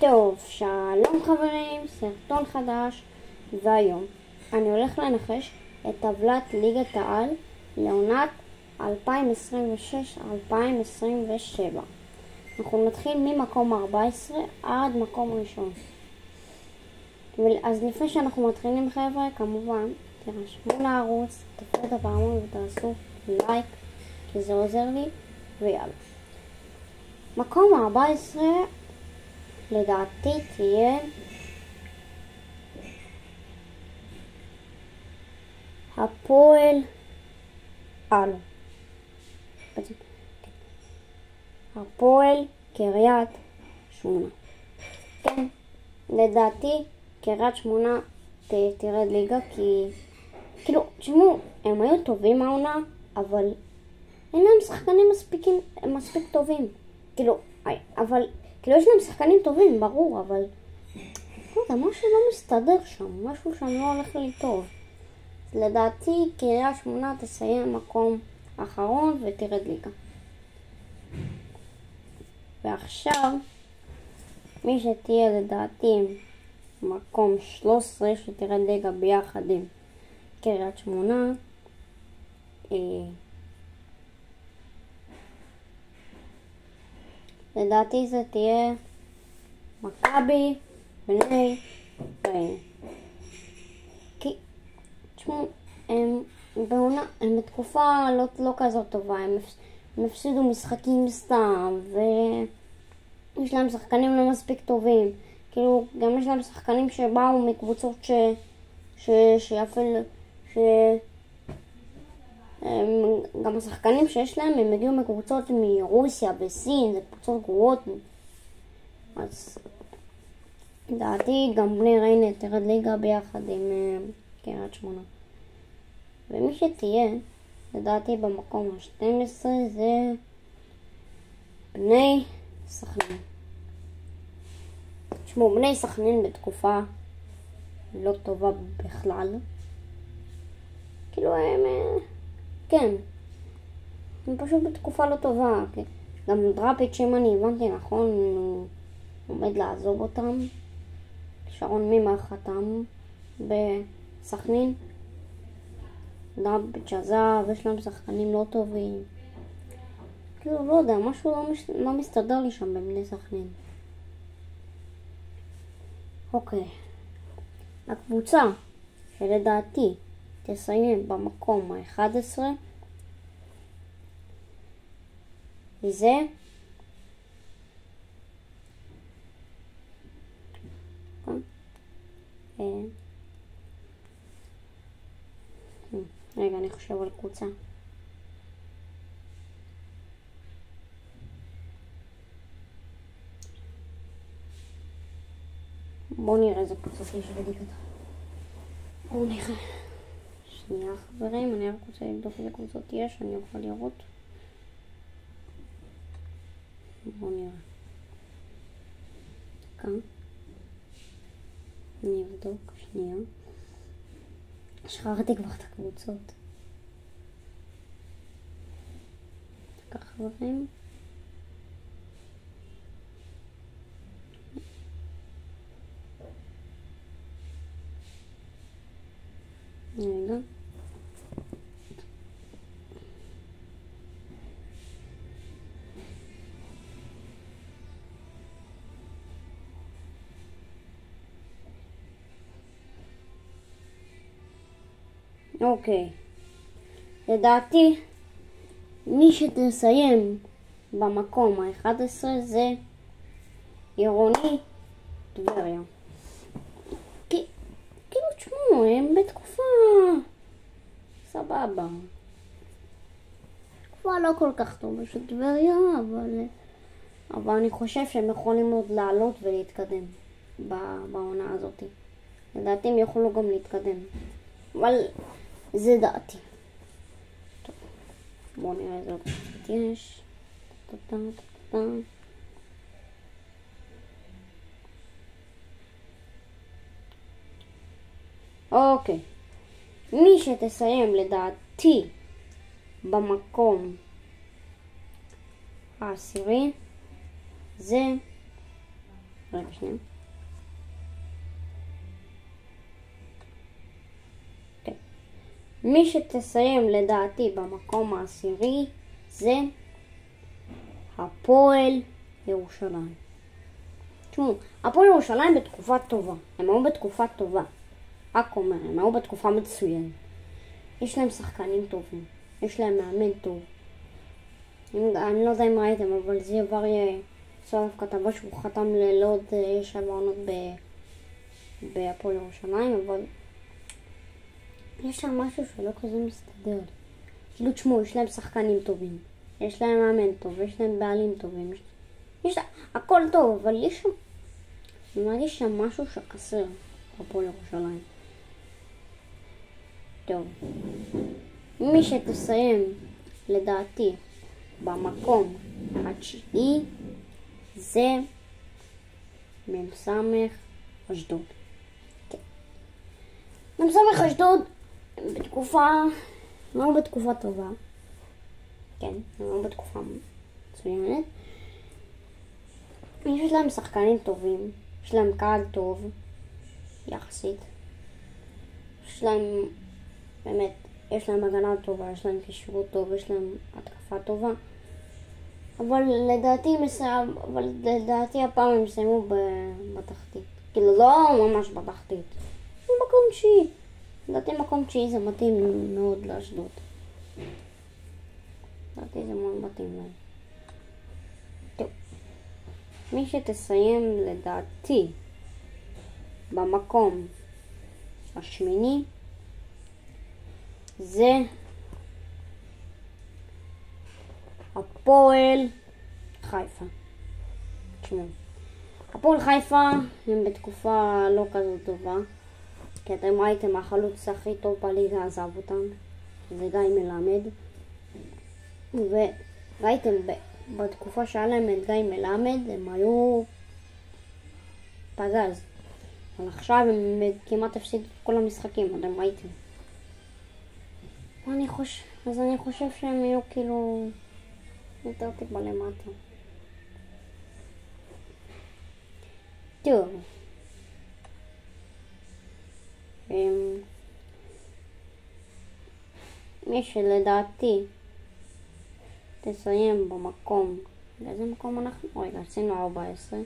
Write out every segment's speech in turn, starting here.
טוב, שלום חברים, סרטון חדש, והיום אני הולך לנחש את טבלת ליגת העל לעונת 2026-2027. אנחנו נתחיל ממקום 14 עד מקום ראשון. אז לפני שאנחנו מתחילים חבר'ה, כמובן תירשמו לערוץ, תפעו את הפעמון ותעשו לייק כי זה עוזר לי, ויאללה. מקום 14 לדעתי תהיה הפועל הפועל קריית שמונה. כן, לדעתי קריית שמונה תרד ליגה, כי כאילו, תשמעו, הם היו טובים העונה, אבל אין להם שחקנים מספיק טובים. אבל יש להם שחקנים טובים, ברור, אבל לא יודע, משהו לא מסתדר שם, משהו שם לא הולך לי טוב. אז לדעתי קריית שמונה תסיים מקום אחרון ותרד ליגה. ועכשיו מי שתהיה לדעתי מקום 13 שתרד ליגה ביחד עם קריית שמונה, לדעתי זה תהיה מכבי בני ריינה. כי תשמעו, הם בתקופה לא כזאת טובה, הם הפסידו משחקים סתם, ויש להם שחקנים לא מספיק טובים. כאילו גם יש להם שחקנים שבאו מקבוצות גם השחקנים שיש להם, הם הגיעו מקבוצות מרוסיה וסין, זה קבוצות גרועות. אז לדעתי גם בני ריינה תרד ליגה ביחד עם קריית שמונה. ומי שתהיה לדעתי במקום ה-12 זה בני סכנין. תשמעו, בני סכנין בתקופה לא טובה בכלל. כאילו כן, הם פשוט בתקופה לא טובה. גם דראפיץ', אם אני הבנתי נכון, הוא עומד לעזוב אותם. שרון מימר חתם בסכנין, דראפיץ' עזב, יש להם שחקנים לא טובים. כאילו לא יודע, משהו לא מסתדר לי שם בבני סכנין. אוקיי, הקבוצה שלדעתי תסיים במקום ה-11 זה רגע, אני חושב על קבוצה. בואו נראה איזה קבוצות יש בליגת. בואו נראה. שנייה חברים, אני רק רוצה לבדוק איזה קבוצות יש, אני אוכל לראות. בואו נראה. כאן. אני אבדוק, שנייה. שכחתי כבר את הקבוצות. ככה חברים. רגע. אוקיי. לדעתי מי שתסיים במקום ה-11 זה עירוני טבריה. כאילו תשמעו, הם בתקופה סבבה. תקופה לא כל כך טובה של טבריה, אבל אני חושב שהם יכולים עוד לעלות ולהתקדם בעונה הזאת. לדעתי הם יכולו גם להתקדם, אבל זה דעתי. טוב, בואו נראה איזה עוד קצת יש. אוקיי, מי שתסיים לדעתי במקום העשירי זה רגע שנייה. כן. מי שתסיים לדעתי במקום העשירי זה הפועל ירושלים. תשמעו, הפועל ירושלים בתקופה טובה. הם היו בתקופה טובה. רק אומר, הם היו בתקופה מצוינת. יש להם שחקנים טובים. יש להם מאמן טוב. אני לא יודע אם ראיתם, אבל זיו אריה עשה עליו כתבה שהוא חתם לעוד 7 עונות בהפועל ירושלים, אבל יש שם משהו שלא כזה מסתדר. כאילו תשמעו, יש להם שחקנים טובים. יש להם מאמן טוב, יש להם בעלים טובים. יש להם הכל טוב, אבל יש שם... אני מרגיש שם משהו שחסר בהפועל ירושלים. טוב. מי שתסיים לדעתי במקום התשיעי זה מ"ס אשדוד. כן. מ"ס אשדוד בתקופה טובה. כן, הם בתקופה מצוינת. יש להם שחקנים טובים, יש להם קהל טוב יחסית. יש להם באמת, יש להם הגנה טובה, יש להם קישור טוב, יש להם התקפה טובה. אבל לדעתי הפעם הם סיימו בתחתית. כאילו לא ממש בתחתית. מקום תשיעי. לדעתי מקום תשיעי זה מתאים מאוד לאשדוד. לדעתי זה מאוד מתאים להם. טוב. מי שתסיים לדעתי במקום השמיני זה הפועל חיפה. תשמעו, הפועל חיפה הם בתקופה לא כזאת טובה, כי אתם ראיתם החלוץ הכי טוב בליגה עזב אותם, זה גיא מלמד, וראיתם בתקופה שהיה להם את גיא מלמד הם היו פגז, אבל עכשיו הם כמעט הפסידו את כל המשחקים, אתם ראיתם. אז אני חושב שהם יהיו כאילו יותר טיפה למטה. טוב. מי שלדעתי תסיים במקום, באיזה מקום אנחנו? רגע, עשינו 14.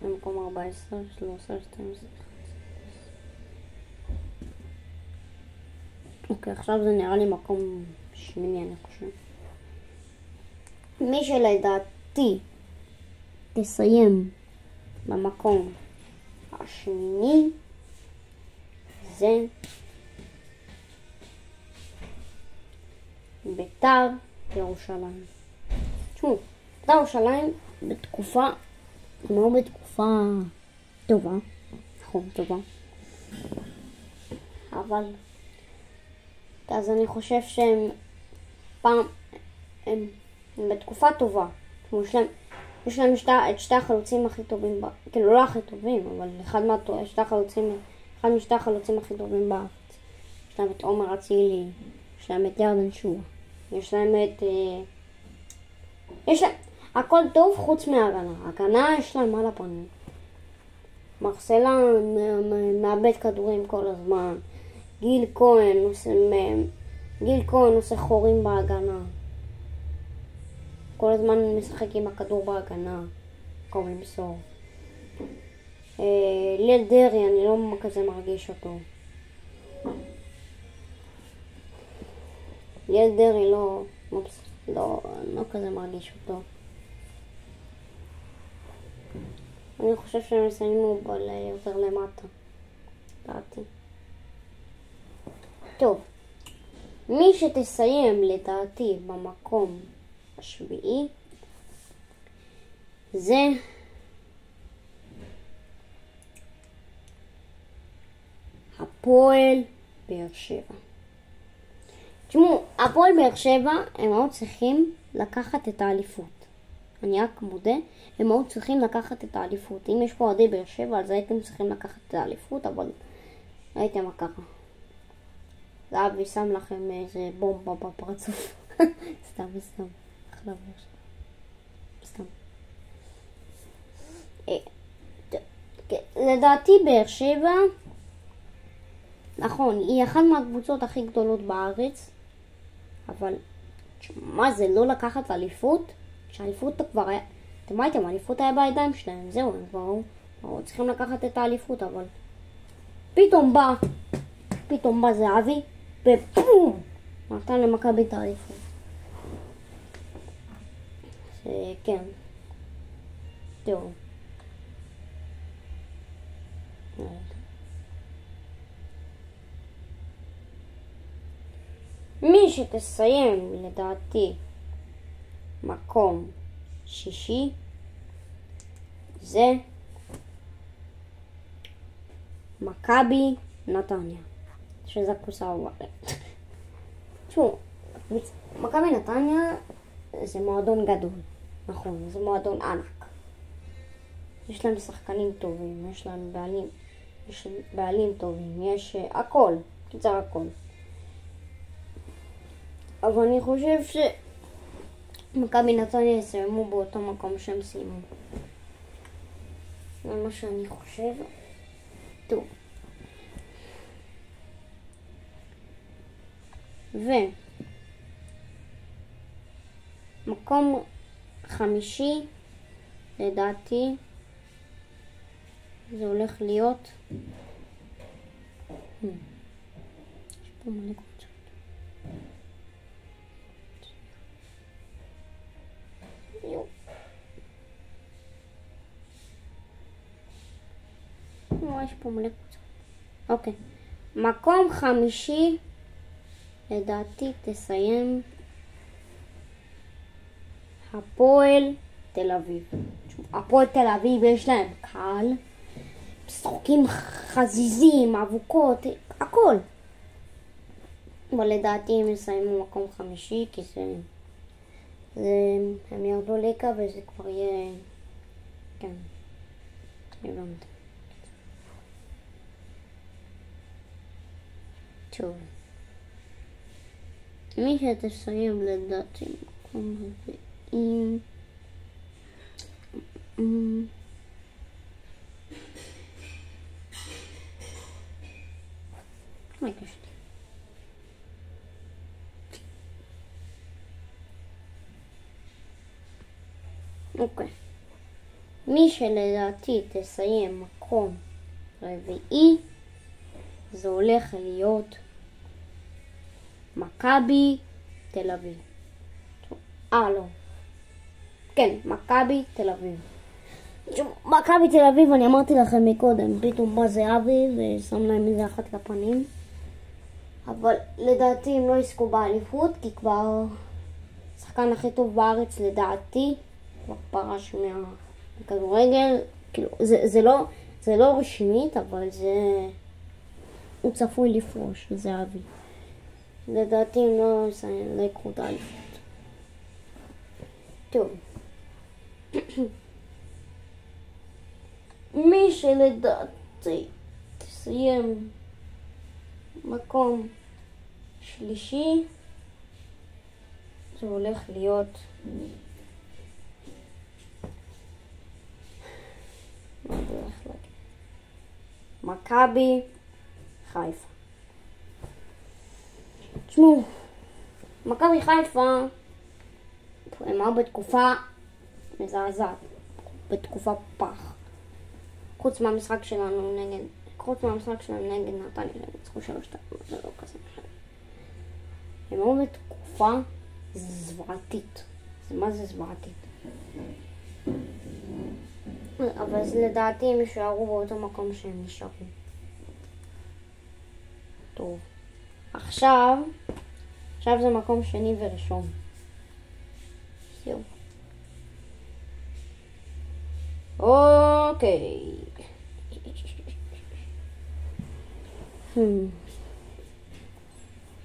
במקום 14, 13, 12. אוקיי, עכשיו זה נראה לי מקום שמיני, אני חושב. מי שלדעתי תסיים במקום השמיני זה בית"ר ירושלים. תשמעו, בית"ר ירושלים בתקופה טובה, נכון, טובה. אבל אז אני חושב שהם הם בתקופה טובה. יש להם את שתי החלוצים הכי טובים, כאילו לא הכי טובים, אבל אחד משתי החלוצים הכי טובים בארץ. יש להם את עומר אצילי, יש להם את ירדן שועה, יש להם הכל טוב חוץ מההגנה. ההגנה יש להם על הפנים. מרסלה מאבד כדורים כל הזמן. גיל כהן עושה חורים בהגנה. כל הזמן משחק עם הכדור בהגנה. קום למסור. ליאל דרעי, אני לא כזה מרגיש אותו. ליאל דרעי לא כזה מרגיש אותו. אני חושב שהם מסיימו יותר למטה. דעתי. טוב. מי שתסיים לדעתי במקום השביעי זה הפועל באר שבע. תשמעו, הפועל באר שבע הם מאוד צריכים לקחת את האליפות. אני רק מודה, הם מאוד צריכים לקחת את האליפות. אם יש פה אוהדי באר שבע, אז הייתם צריכים לקחת את האליפות, אבל ראיתם מה קרה. ואבי שם לכם איזה בומבה בפרצוף. סתם. אחלה באר שבע. סתם. לדעתי באר שבע, נכון, היא אחת מהקבוצות הכי גדולות בארץ, אבל מה זה לא לקחת אליפות? שהאליפות כבר היה, אתם ראיתם, האליפות היה בידיים שלהם, זהו, הם כבר צריכים לקחת את האליפות, אבל פתאום בא זהבי, ופום, נתן למכבי את האליפות. כן. טוב. מי שתסיים לדעתי מקום שישי זה מכבי נתניה, שזה הקבוצה הבאה. תשמעו, מכבי נתניה זה מועדון גדול, נכון, זה מועדון ענק. יש להם שחקנים טובים, יש להם בעלים טובים, יש הכל, קיצר הכל. אבל אני חושב שמכבי נתניה יסיימו באותו מקום שהם סיימו. זה מה שאני חושב. טוב. ומקום חמישי, לדעתי, זה הולך להיות... יש פה מלא קבוצות. יש פה מלא קבוצות. אוקיי. מקום חמישי, לדעתי, תסיים הפועל תל אביב. הפועל תל אביב יש להם קהל, משחקים חזיזים, אבוקות, הכל. אבל לדעתי הם יסיימו מקום חמישי, כי הם ירדו ליגה וזה כבר יהיה... כן. הבנתי. טוב. מי שתסיים לדעתי מקום רביעי... מה הקשתי? אוקיי. מי שלדעתי תסיים מקום רביעי, זה הולך להיות מכבי תל אביב. לא. כן, מכבי תל אביב. מכבי תל אביב, אני אמרתי לכם מקודם, פתאום בא זהבי ושם להם איזה אחת לפנים. אבל לדעתי הם לא יזכו באליפות, כי כבר השחקן הכי טוב בארץ לדעתי כבר פרש מהכדורגל. כאילו, זה לא רשמית, אבל הוא צפוי לפרוש, זהבי. לדעתי הם לא יקחו את האליפות. טוב. מי שלדעתי תסיים מקום שלישי, זה הולך להיות מכבי חיפה. תשמעו, מכבי חיפה הם היו בתקופה מזעזעת, בתקופה פח. חוץ מהמשחק שלנו נגד נתניה, הם ניצחו 3-2, זה לא כזה משנה. הם היו בתקופה זוועתית. מה זה זוועתית? אבל לדעתי הם יישארו באותו מקום שהם נשארו. טוב. עכשיו זה מקום שני וראשון. זהו. אוקיי.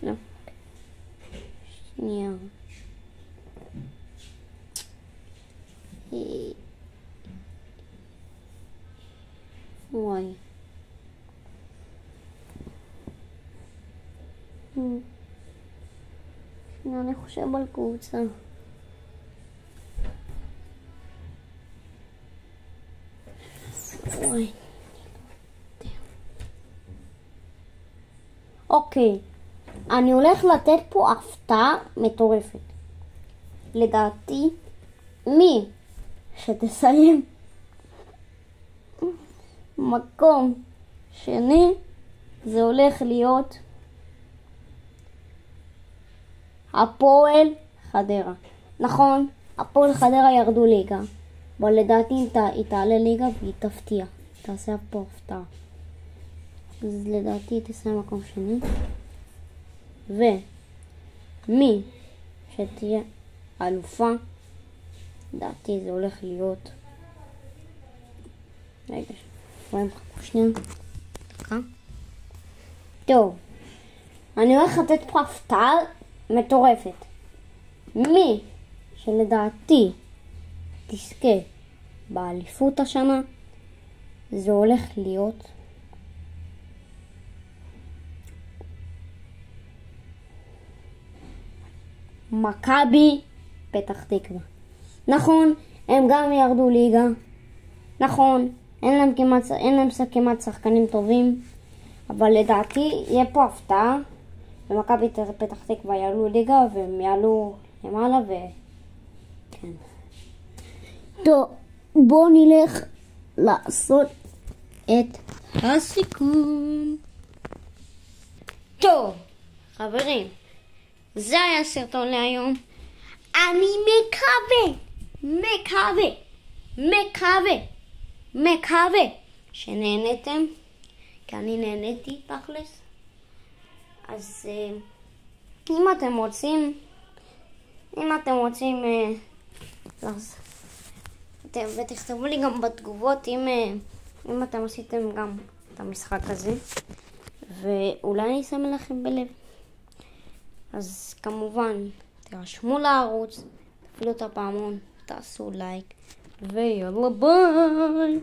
לא. שנייה. וואי. אני חושב על קבוצה. וואי. אוקיי, אני הולך לתת פה הפתעה מטורפת. לדעתי, מי שתסיים מקום שני, זה הולך להיות הפועל חדרה. נכון, הפועל חדרה ירדו ליגה, אבל לדעתי היא תעלה ליגה והיא תפתיע. תעשה פה הפתעה. אז לדעתי היא תסיים מקום שני. ומי שתהיה אלופה, לדעתי זה הולך להיות... רגע, שנייה. דקה. טוב, אני הולך לתת פה הפתעה מטורפת. מי שלדעתי תזכה באליפות השנה, זה הולך להיות מכבי פתח תקווה. נכון, הם גם ירדו ליגה. נכון, אין להם כמעט שחקנים טובים, אבל לדעתי יהיה פה הפתעה, ומכבי פתח תקווה יעלו ליגה והם יעלו למעלה כן. טוב, בואו נלך לעשות את הסיכום. טוב, חברים, זה היה סרטון להיום. אני מקווה שנהנתם, כי אני נהניתי תכלס. אז אם אתם רוצים ותכתבו לי גם בתגובות אם אתם עשיתם גם את המשחק הזה, ואולי אני אשם לכם בלב. אז כמובן תירשמו לערוץ, תפעילו את הפעמון, תעשו לייק, ויאללה ביי.